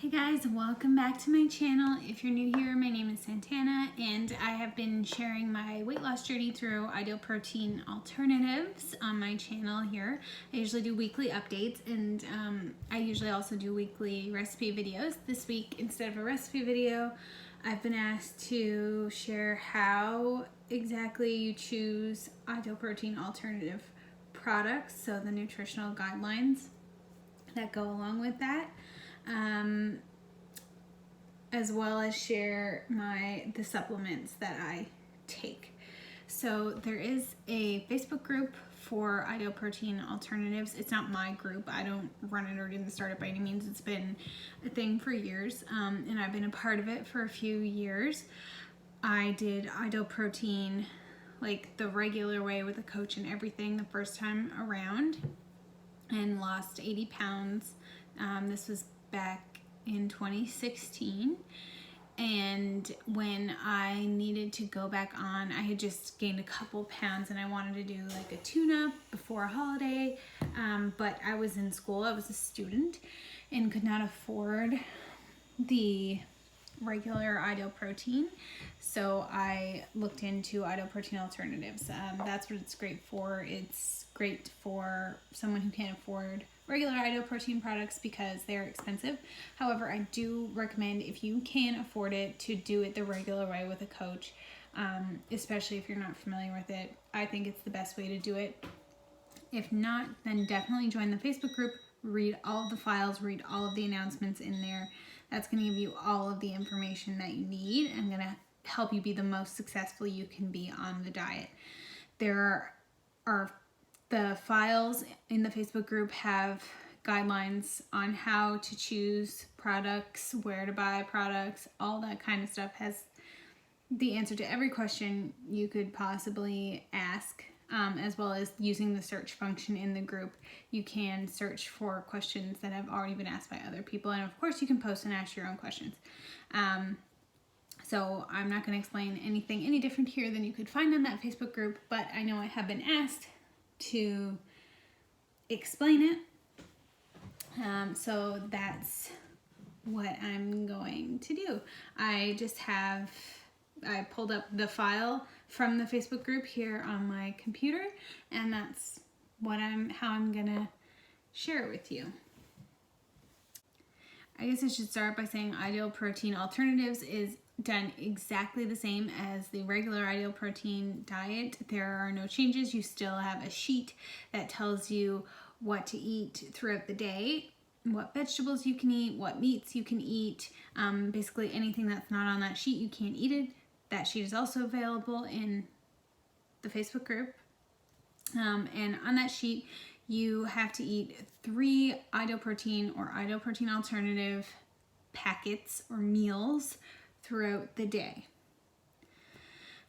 Hey guys, welcome back to my channel. If you're new here, my name is Santana and I have been sharing my weight loss journey through ideal protein alternatives on my channel here. I usually do weekly updates and I usually also do weekly recipe videos. This week, instead of a recipe video, I've been asked to share how exactly you choose ideal protein alternative products, so the nutritional guidelines that go along with that. As well as share the supplements that I take. So there is a Facebook group for ideal protein alternatives. It's not my group. I don't run it or didn't start it by any means. It's been a thing for years, and I've been a part of it for a few years. I did ideal protein like the regular way with a coach and everything the first time around and lost 80 pounds. This was back in 2016, and when I needed to go back on, I had just gained a couple pounds and I wanted to do like a tune-up before a holiday, but I was in school, I was a student and could not afford the regular ideal protein, so I looked into ideal protein alternatives. That's what it's great for. It's great for someone who can't afford regular ideal protein products because they're expensive. However, I do recommend, if you can afford it, to do it the regular way with a coach, especially if you're not familiar with it. I think it's the best way to do it. If not, then definitely join the Facebook group, read all of the files, read all of the announcements in there. That's going to give you all of the information that you need and going to help you be the most successful you can be on the diet. There are the files in the Facebook group have guidelines on how to choose products, where to buy products, all that kind of stuff. Has the answer to every question you could possibly ask, as well as using the search function in the group. You can search for questions that have already been asked by other people, and of course you can post and ask your own questions. So I'm not going to explain anything any different here than you could find on that Facebook group, but I know I have been asked to explain it, so that's what I'm going to do. I pulled up the file from the Facebook group here on my computer, and that's how I'm gonna share it with you. I guess I should start by saying ideal protein alternatives is done exactly the same as the regular ideal protein diet. There are no changes. You still have a sheet that tells you what to eat throughout the day, what vegetables you can eat, what meats you can eat. Basically anything that's not on that sheet, you can't eat it. That sheet is also available in the Facebook group. And on that sheet, you have to eat 3 ideal protein or ideal protein alternative packets or meals throughout the day.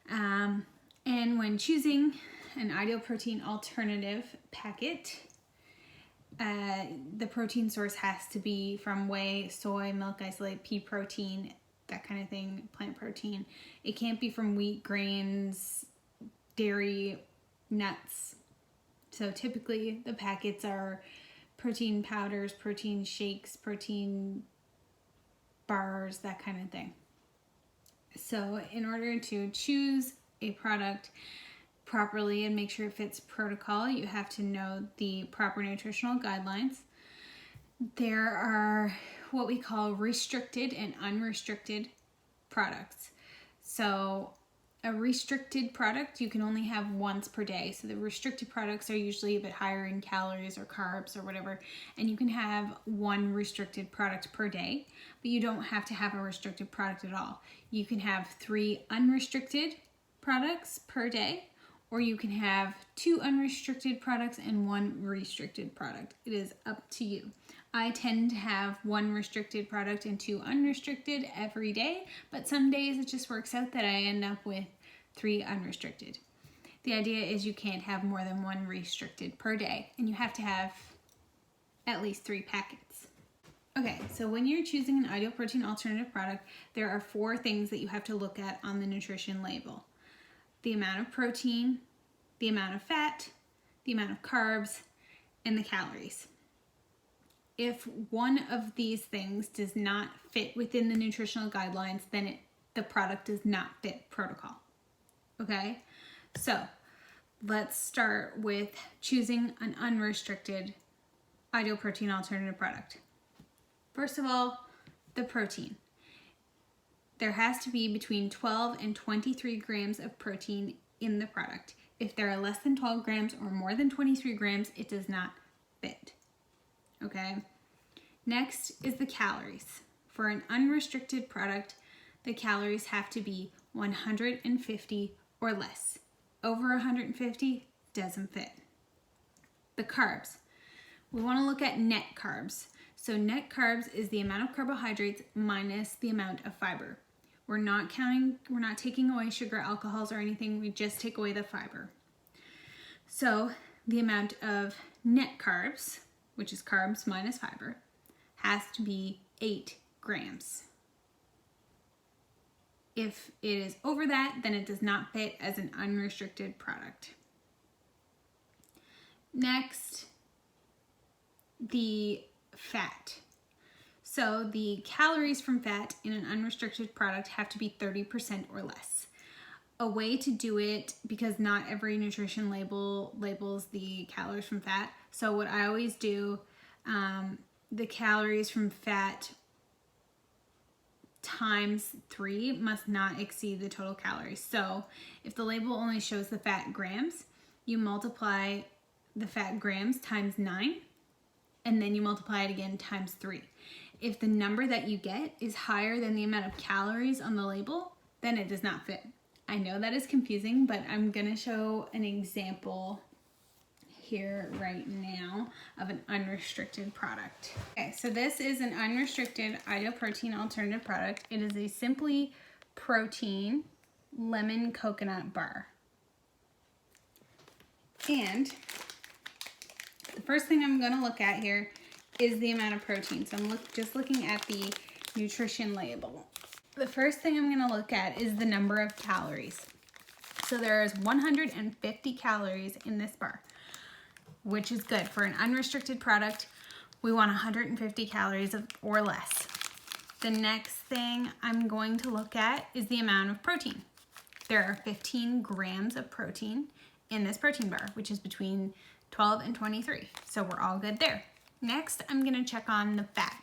And when choosing an ideal protein alternative packet, the protein source has to be from whey, soy, milk isolate, pea protein, that kind of thing, plant protein. It can't be from wheat, grains, dairy, nuts. So typically the packets are protein powders, protein shakes, protein bars, that kind of thing. So in order to choose a product properly and make sure it fits protocol, you have to know the proper nutritional guidelines. There are what we call restricted and unrestricted products. So a restricted product you can only have once per day. So the restricted products are usually a bit higher in calories or carbs or whatever, and you can have one restricted product per day, but you don't have to have a restricted product at all. You can have 3 unrestricted products per day, or you can have 2 unrestricted products and 1 restricted product. It is up to you. I tend to have 1 restricted product and 2 unrestricted every day, but some days it just works out that I end up with 3 unrestricted. The idea is you can't have more than 1 restricted per day, and you have to have at least 3 packets. Okay, so when you're choosing an ideal protein alternative product, there are 4 things that you have to look at on the nutrition label: the amount of protein, the amount of fat, the amount of carbs, and the calories. if one of these things does not fit within the nutritional guidelines, then the product does not fit protocol. Okay, so let's start with choosing an unrestricted ideal protein alternative product. First of all, the protein. There has to be between 12 and 23 grams of protein in the product. If there are less than 12 grams or more than 23 grams, it does not fit. Okay. Next is the calories. For an unrestricted product, the calories have to be 150 or less. Over 150 doesn't fit. The carbs. We want to look at net carbs. So net carbs is the amount of carbohydrates minus the amount of fiber. We're not taking away sugar, alcohols, or anything. We just take away the fiber. So the amount of net carbs, which is carbs minus fiber, has to be 8 grams. If it is over that, then it does not fit as an unrestricted product. Next, the fat. So the calories from fat in an unrestricted product have to be 30% or less. A way to do it, because not every nutrition label labels the calories from fat. So what I always do, the calories from fat times 3 must not exceed the total calories. So if the label only shows the fat grams, you multiply the fat grams times 9, and then you multiply it again times 3. If the number that you get is higher than the amount of calories on the label, then it does not fit. I know that is confusing, but I'm going to show an example here right now of an unrestricted product. Okay, so this is an unrestricted ideal protein alternative product. It is a Simply Protein lemon coconut bar. And the first thing I'm going to look at here is the amount of protein. So I'm just looking at the nutrition label. The first thing I'm going to look at is the number of calories. So there is 150 calories in this bar, which is good. For an unrestricted product, we want 150 calories or less. The next thing I'm going to look at is the amount of protein. There are 15 grams of protein in this protein bar, which is between 12 and 23. So we're all good there. Next, I'm going to check on the fat.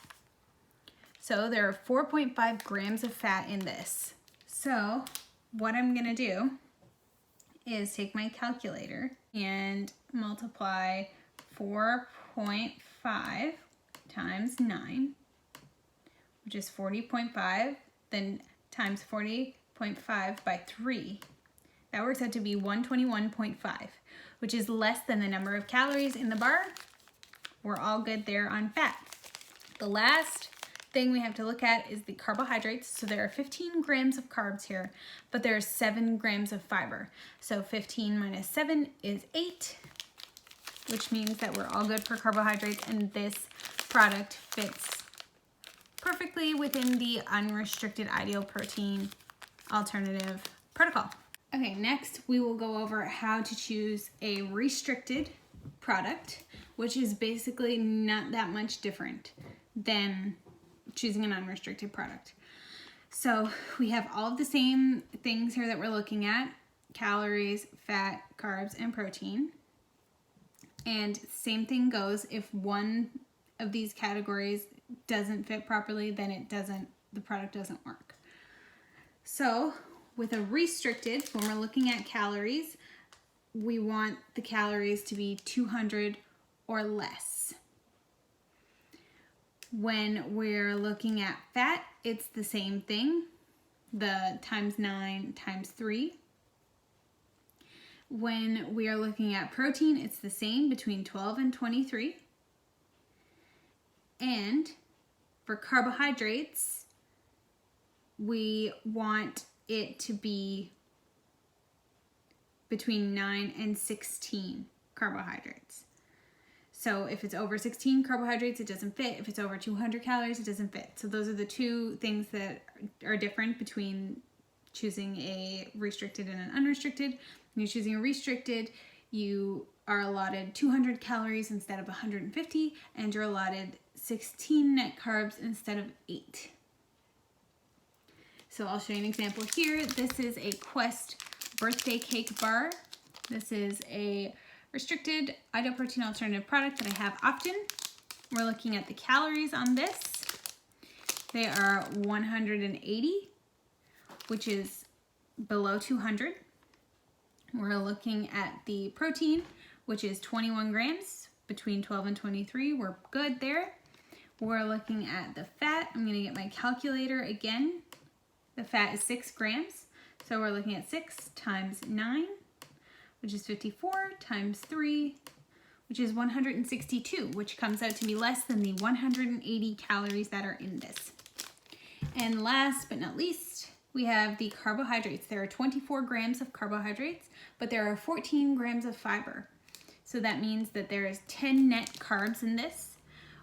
So there are 4.5 grams of fat in this. So what I'm going to do is take my calculator and multiply 4.5 times 9, which is 40.5, then times 40.5 by 3. That works out to be 121.5, which is less than the number of calories in the bar. We're all good there on fat. The last thing we have to look at is the carbohydrates. So there are 15 grams of carbs here, but there are 7 grams of fiber. So 15 minus 7 is 8, which means that we're all good for carbohydrates, and this product fits perfectly within the unrestricted ideal protein alternative protocol. Okay, next we will go over how to choose a restricted product, which is basically not that much different than choosing an unrestricted product. So we have all of the same things here that we're looking at: calories, fat, carbs, and protein. And same thing goes, if one of these categories doesn't fit properly, then the product doesn't work. So with a restricted, when we're looking at calories, we want the calories to be 200 or less. When we're looking at fat, it's the same thing, the times 9 times 3. When we are looking at protein, it's the same, between 12 and 23. And for carbohydrates, we want it to be between 9 and 16 carbohydrates. So if it's over 16 carbohydrates, it doesn't fit. If it's over 200 calories, it doesn't fit. So those are the two things that are different between choosing a restricted and an unrestricted. When you're choosing a restricted, you are allotted 200 calories instead of 150, and you're allotted 16 net carbs instead of 8. So I'll show you an example here. This is a Quest birthday cake bar. This is a restricted ideal protein alternative product that I have often. We're looking at the calories on this. They are 180, which is below 200. We're looking at the protein, which is 21 grams, between 12 and 23. We're good there. We're looking at the fat. I'm going to get my calculator again. The fat is 6 grams. So we're looking at 6 times 9, which is 54, times 3, which is 162, which comes out to be less than the 180 calories that are in this. And last but not least, we have the carbohydrates. There are 24 grams of carbohydrates, but there are 14 grams of fiber. So that means that there is 10 net carbs in this,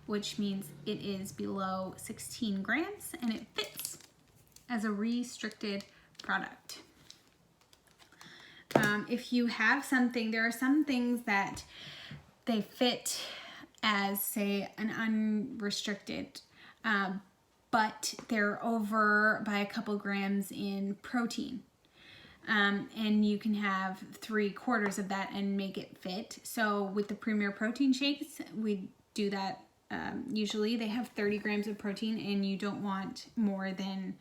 which means it is below 16 grams and it fits as a restricted product. If you have something, there are some things that they fit as, say, an unrestricted, but they're over by a couple grams in protein. And you can have 3/4 of that and make it fit. So with the Premier Protein shakes, we do that. Usually they have 30 grams of protein and you don't want more than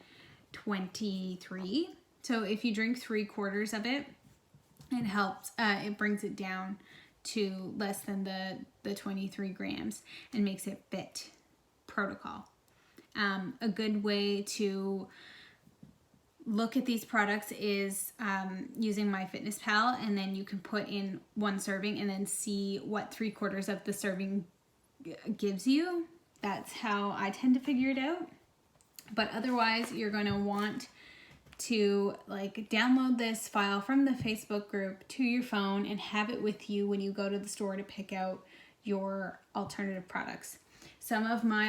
23. So if you drink 3/4 of it, it helps, it brings it down to less than the 23 grams and makes it fit protocol. A good way to look at these products is using MyFitnessPal, and then you can put in 1 serving and then see what 3/4 of the serving gives you. That's how I tend to figure it out. But otherwise, you're going to want to download this file from the Facebook group to your phone and have it with you when you go to the store to pick out your alternative products. Some of my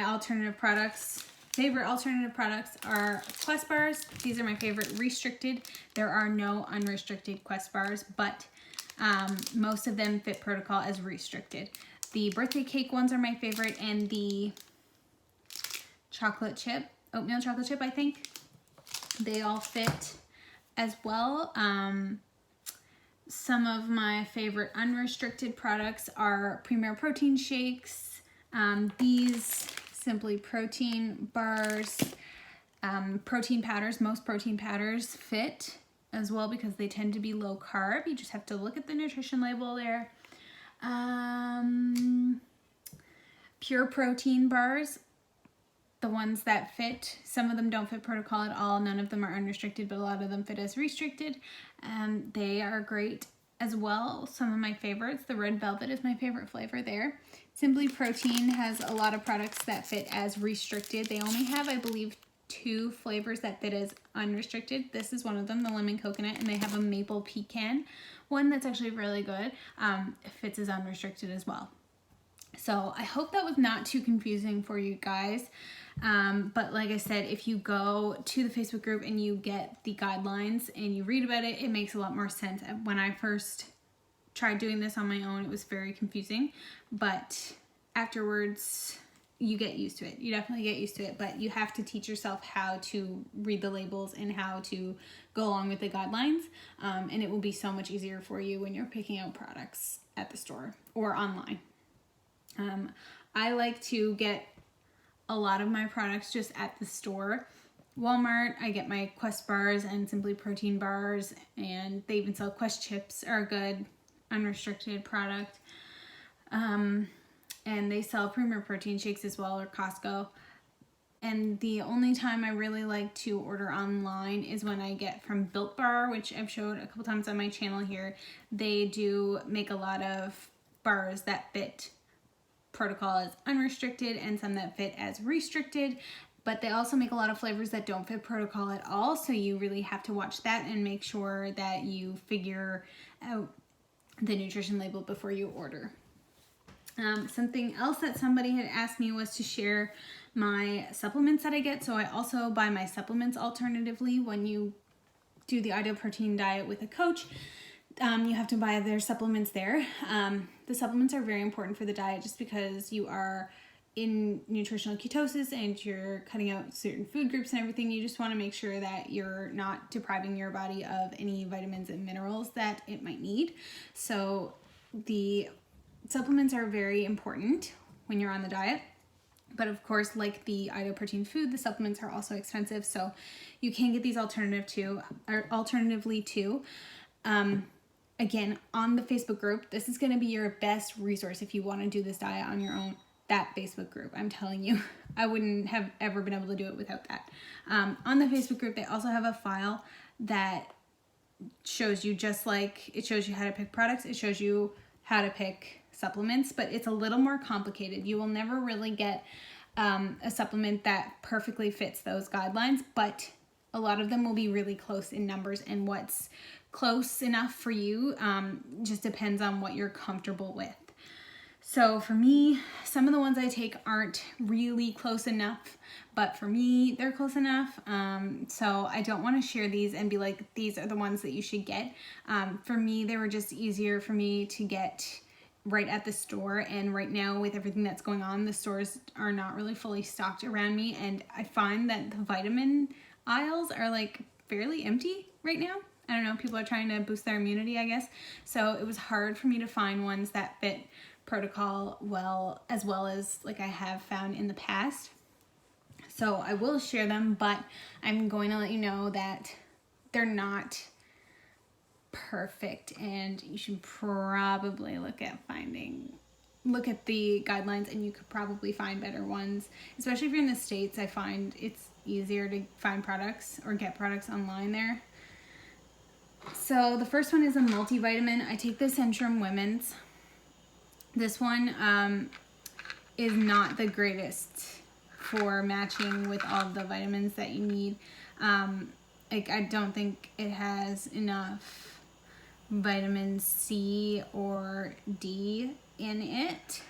favorite alternative products are Quest bars. These are my favorite restricted. There are no unrestricted Quest bars, but most of them fit protocol as restricted. The birthday cake ones are my favorite, and the oatmeal chocolate chip, I think. They all fit as well. Some of my favorite unrestricted products are Premier Protein shakes. These Simply Protein bars, protein powders. Most protein powders fit as well because they tend to be low carb. You just have to look at the nutrition label there. Pure protein bars, the ones that fit. Some of them don't fit protocol at all. None of them are unrestricted, but a lot of them fit as restricted. They are great as well. Some of my favorites, the red velvet is my favorite flavor there. Simply Protein has a lot of products that fit as restricted. They only have, I believe, 2 flavors that fit as unrestricted. This is one of them, the lemon coconut, and they have a maple pecan one that's actually really good. It fits as unrestricted as well. So I hope that was not too confusing for you guys. But like I said, if you go to the Facebook group and you get the guidelines and you read about it, it makes a lot more sense. When I first tried doing this on my own, it was very confusing, but afterwards you get used to it. You definitely get used to it, but you have to teach yourself how to read the labels and how to go along with the guidelines. And it will be so much easier for you when you're picking out products at the store or online. I like to get a lot of my products just at the store. Walmart, I get my Quest bars and Simply Protein bars, and they even sell Quest chips, are a good unrestricted product. And they sell Premier Protein shakes as well, or Costco. And the only time I really like to order online is when I get from Built Bar, which I've showed a couple times on my channel here. They do make a lot of bars that fit protocol as unrestricted and some that fit as restricted, but they also make a lot of flavors that don't fit protocol at all, so you really have to watch that and make sure that you figure out the nutrition label before you order. Something else that somebody had asked me was to share my supplements that I get. So I also buy my supplements alternatively. When you do the Ideal Protein diet with a coach, you have to buy their supplements there. The supplements are very important for the diet just because you are in nutritional ketosis and you're cutting out certain food groups and everything, you just want to make sure that you're not depriving your body of any vitamins and minerals that it might need. So the supplements are very important when you're on the diet. But of course, like the ido-protein food, the supplements are also expensive. So you can get these alternatively too. Again, on the Facebook group, this is going to be your best resource if you want to do this diet on your own. That Facebook group, I'm telling you, I wouldn't have ever been able to do it without that. On the Facebook group, they also have a file that shows you, just like it shows you how to pick products, it shows you how to pick supplements, but it's a little more complicated. You will never really get a supplement that perfectly fits those guidelines, but a lot of them will be really close in numbers, and what's close enough for you just depends on what you're comfortable with. So for me, some of the ones I take aren't really close enough, but for me, they're close enough. So I don't want to share these and be like, these are the ones that you should get. For me, they were just easier for me to get right at the store. And right now, with everything that's going on, the stores are not really fully stocked around me. And I find that the vitamin aisles are like fairly empty right now. I don't know, people are trying to boost their immunity, I guess. So it was hard for me to find ones that fit protocol well as like I have found in the past. So I will share them, but I'm going to let you know that they're not perfect, and you should probably look at the guidelines, and you could probably find better ones, especially if you're in the States. I find it's easier to find products or get products online there. So the first one is a multivitamin. I take the Centrum Women's. This one is not the greatest for matching with all the vitamins that you need. Like, I don't think it has enough vitamin C or D in it.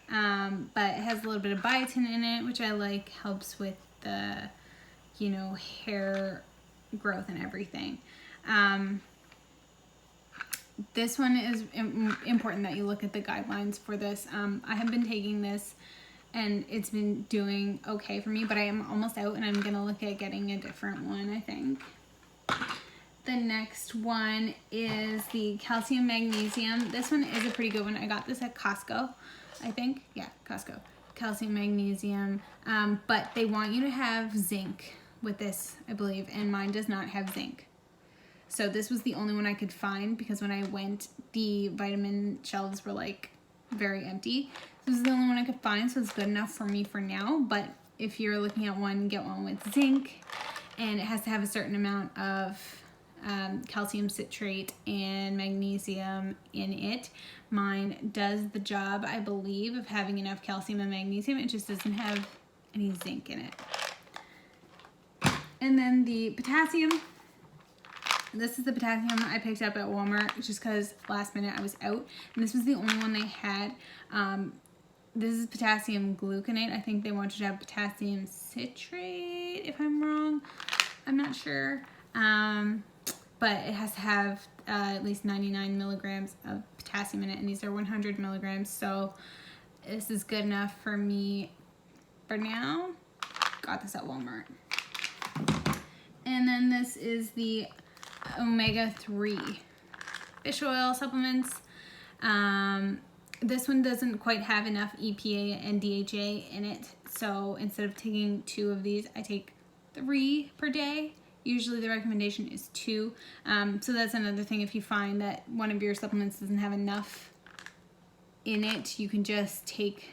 But it has a little bit of biotin in it, which I like, helps with the, hair growth and everything. This one is important that you look at the guidelines for this. I have been taking this and it's been doing okay for me, but I am almost out and I'm going to look at getting a different one, I think. The next one is the calcium magnesium. This one is a pretty good one. I got this at Costco, I think. Yeah, Costco. Calcium magnesium. But they want you to have zinc with this, I believe, and mine does not have zinc. So this was the only one I could find, because when I went, the vitamin shelves were like very empty. This is the only one I could find, so it's good enough for me for now. But if you're looking at one, get one with zinc, and it has to have a certain amount of calcium citrate and magnesium in it. Mine does the job, I believe, of having enough calcium and magnesium. It just doesn't have any zinc in it. And then the potassium. This is the potassium I picked up at Walmart just because last minute I was out, and this was the only one they had. This is potassium gluconate. I think they want you to have potassium citrate, if I'm wrong. I'm not sure. But it has to have at least 99 milligrams of potassium in it, and these are 100 milligrams. So this is good enough for me for now. Got this at Walmart. And then this is the omega-3 fish oil supplements. This one doesn't quite have enough EPA and DHA in it, so instead of taking 2 of these, I take 3 per day. Usually the recommendation is 2. So that's another thing. If you find that one of your supplements doesn't have enough in it, you can just take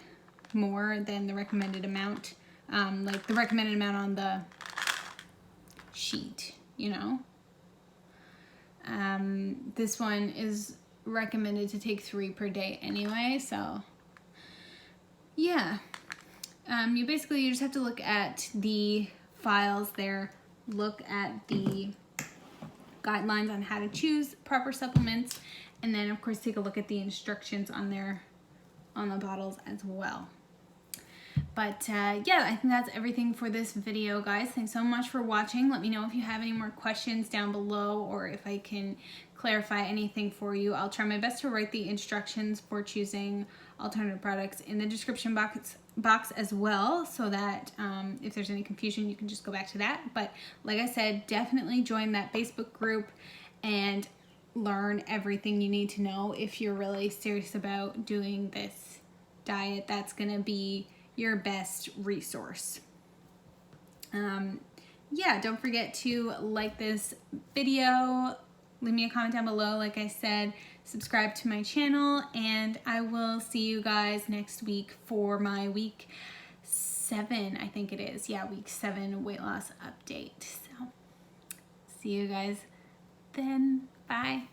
more than the recommended amount, like the recommended amount on the sheet, This one is recommended to take 3 per day anyway, so yeah. You just have to look at the files there, look at the guidelines on how to choose proper supplements, and then of course take a look at the instructions on the bottles as well. But yeah, I think that's everything for this video, guys. Thanks so much for watching. Let me know if you have any more questions down below, or if I can clarify anything for you. I'll try my best to write the instructions for choosing alternative products in the description box as well, so that if there's any confusion, you can just go back to that. But like I said, definitely join that Facebook group and learn everything you need to know if you're really serious about doing this diet. That's gonna be your best resource. Yeah, don't forget to like this video, leave me a comment down below, like I said, subscribe to my channel, and I will see you guys next week for my week 7, I think it is. Yeah, week 7 weight loss update. So see you guys then. Bye.